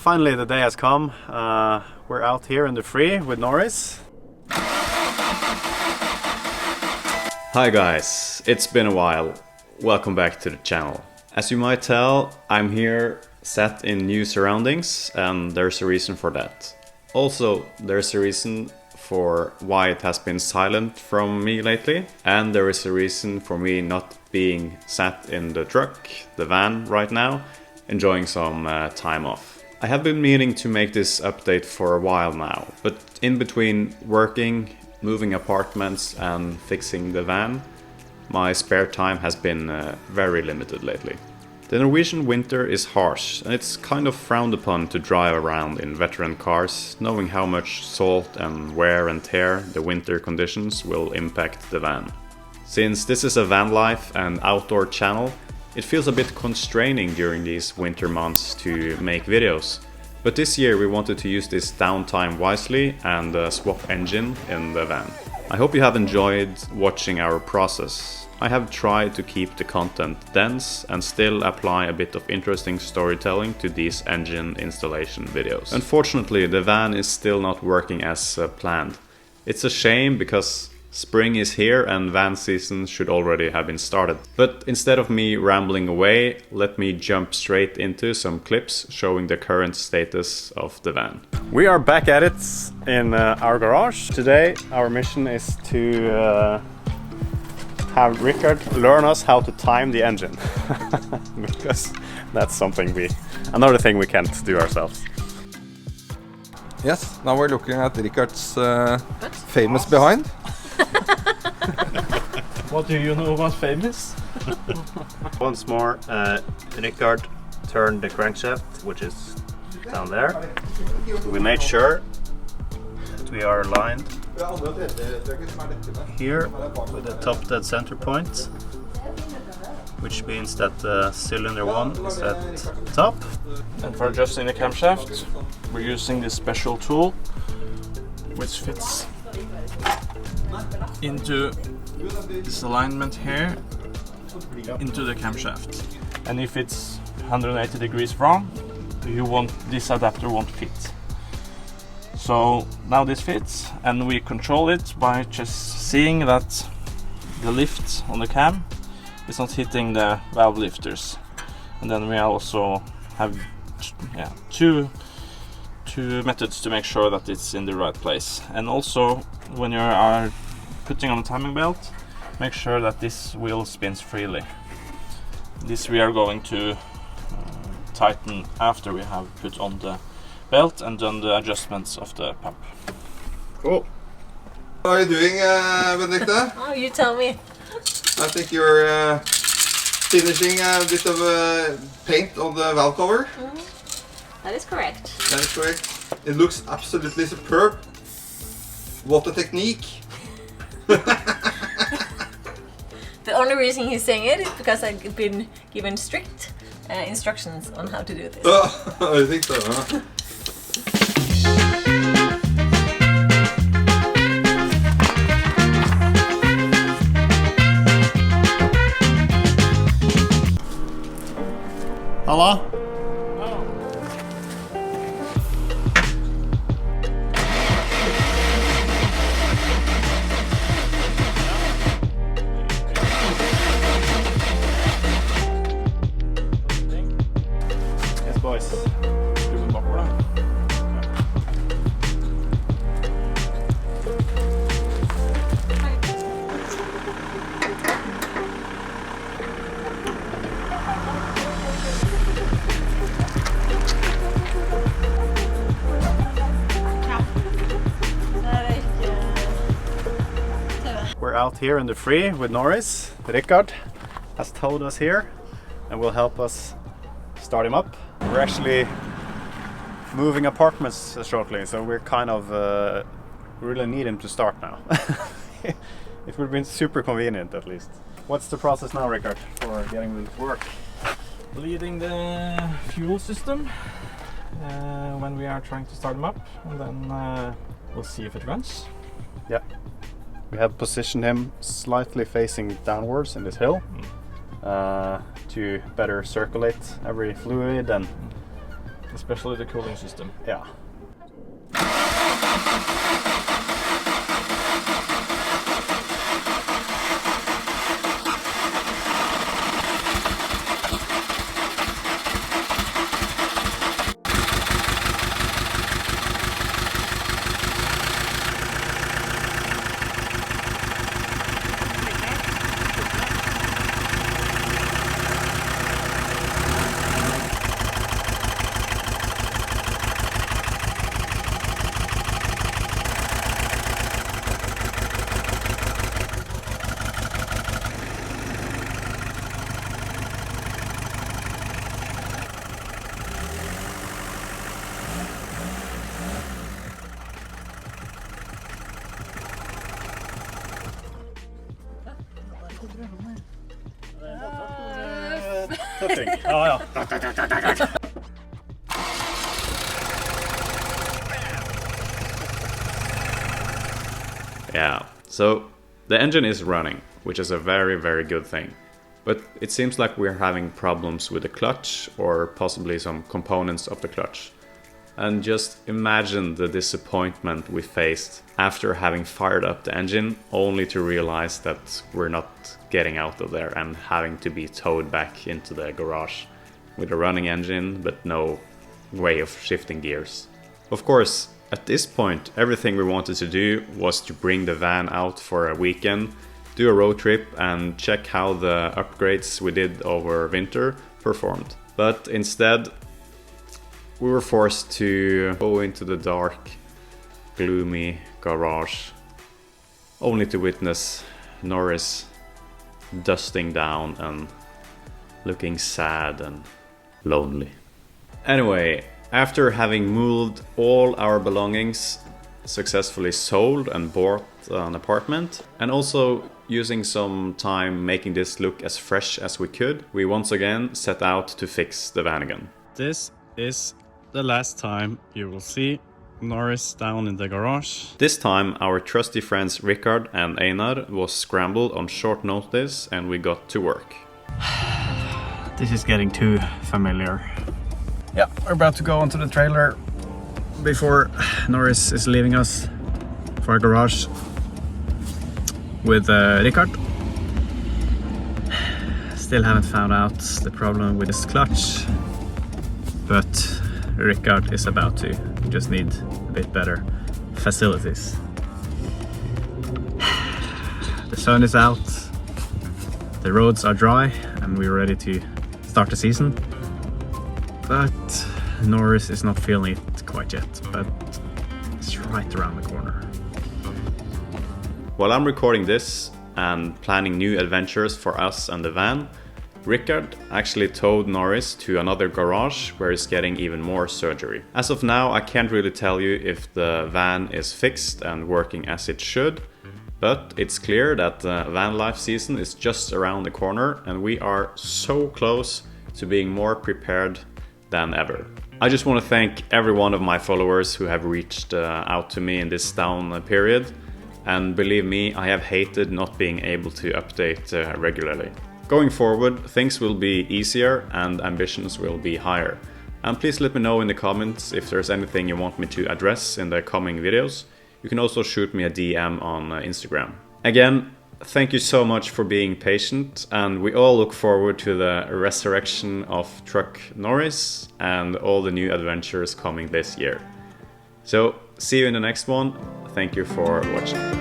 finally the day has come. We're out here in the free with Norris. Hi guys, it's been a while. Welcome back to the channel. As you might tell, I'm here set in new surroundings, and there's a reason for that. Also, there's a reason for why it has been silent from me lately, and there is a reason for me not being sat in the truck, the van right now, enjoying some time off. I have been meaning to make this update for a while now, but in between working, moving apartments and fixing the van, my spare time has been very limited lately. The Norwegian winter is harsh, and it's kind of frowned upon to drive around in veteran cars, knowing how much salt and wear and tear the winter conditions will impact the van. Since this is a van life and outdoor channel, it feels a bit constraining during these winter months to make videos. But this year we wanted to use this downtime wisely and swap engine in the van. I hope you have enjoyed watching our process. I have tried to keep the content dense and still apply a bit of interesting storytelling to these engine installation videos. Unfortunately, the van is still not working as planned. It's a shame because spring is here and van season should already have been started. But instead of me rambling away, let me jump straight into some clips showing the current status of the van. We are back at it in our garage. Today our mission is to have Richard learn us how to time the engine. Because that's another thing we can't do ourselves. Yes, now we're looking at Richard's famous behind. What do you know about famous? Once more, Richard turned the crankshaft, which is down there. We made sure that we are aligned here with the top dead center point, which means that cylinder 1 is at the top. And for adjusting the camshaft, we're using this special tool which fits into this alignment here into the camshaft. And if it's 180 degrees wrong, this adapter won't fit. So now this fits, and we control it by just seeing that the lift on the cam is not hitting the valve lifters. And then we also have two methods to make sure that it's in the right place. And also, when you are putting on the timing belt, make sure that this wheel spins freely. This we are going to tighten after we have put on the belt and done the adjustments of the pump. Cool. How are you doing, Benedicte? Oh, you tell me. I think you're finishing a bit of paint on the valve cover. Mm-hmm. That is correct. That is correct. It looks absolutely superb. What a technique. The only reason he's saying it is because I've been given strict instructions on how to do this. I think so, huh? Hello? Yes, boys. We're out here in the free with Norris. Richard has towed us here and will help us start him up. We're actually moving apartments shortly, so we're kind of really need him to start now. It would have been super convenient at least. What's the process now, Richard, for getting this work? Bleeding the fuel system when we are trying to start them up, and then we'll see if it runs. Yeah. We have positioned him slightly facing downwards in this hill to better circulate every fluid and especially the cooling system. Yeah. Oh, ja. Yeah, so the engine is running, which is a very good thing. But it seems like we're having problems with the clutch or possibly some components of the clutch. And just imagine the disappointment we faced after having fired up the engine only to realize that we're not getting out of there and having to be towed back into the garage with a running engine but no way of shifting gears. Of course, at this point everything we wanted to do was to bring the van out for a weekend, do a road trip and check how the upgrades we did over winter performed. But instead we were forced to go into the dark, gloomy garage, only to witness Norris dusting down and looking sad and lonely. Anyway, after having moved all our belongings, successfully sold and bought an apartment, and also using some time making this look as fresh as we could, we once again set out to fix the Vanagon. This is the last time you will see Norris down in the garage. This time our trusty friends Rickard and Einar was scrambled on short notice and we got to work. This is getting too familiar. Yeah, we're about to go onto the trailer before Norris is leaving us for a garage with Rickard. Still haven't found out the problem with this clutch, but Rickard is about to. We just need a bit better facilities. The sun is out, the roads are dry, and we're ready to start the season. But Norris is not feeling it quite yet, but it's right around the corner. While I'm recording this and planning new adventures for us and the van, Rickard actually towed Norris to another garage where he's getting even more surgery. As of now, I can't really tell you if the van is fixed and working as it should, but it's clear that the van life season is just around the corner and we are so close to being more prepared than ever. I just want to thank every one of my followers who have reached out to me in this down period, and believe me, I have hated not being able to update regularly. Going forward, things will be easier and ambitions will be higher. And please let me know in the comments if there's anything you want me to address in the coming videos. You can also shoot me a DM on Instagram. Again, thank you so much for being patient, and we all look forward to the resurrection of Truck Norris and all the new adventures coming this year. So, see you in the next one. Thank you for watching.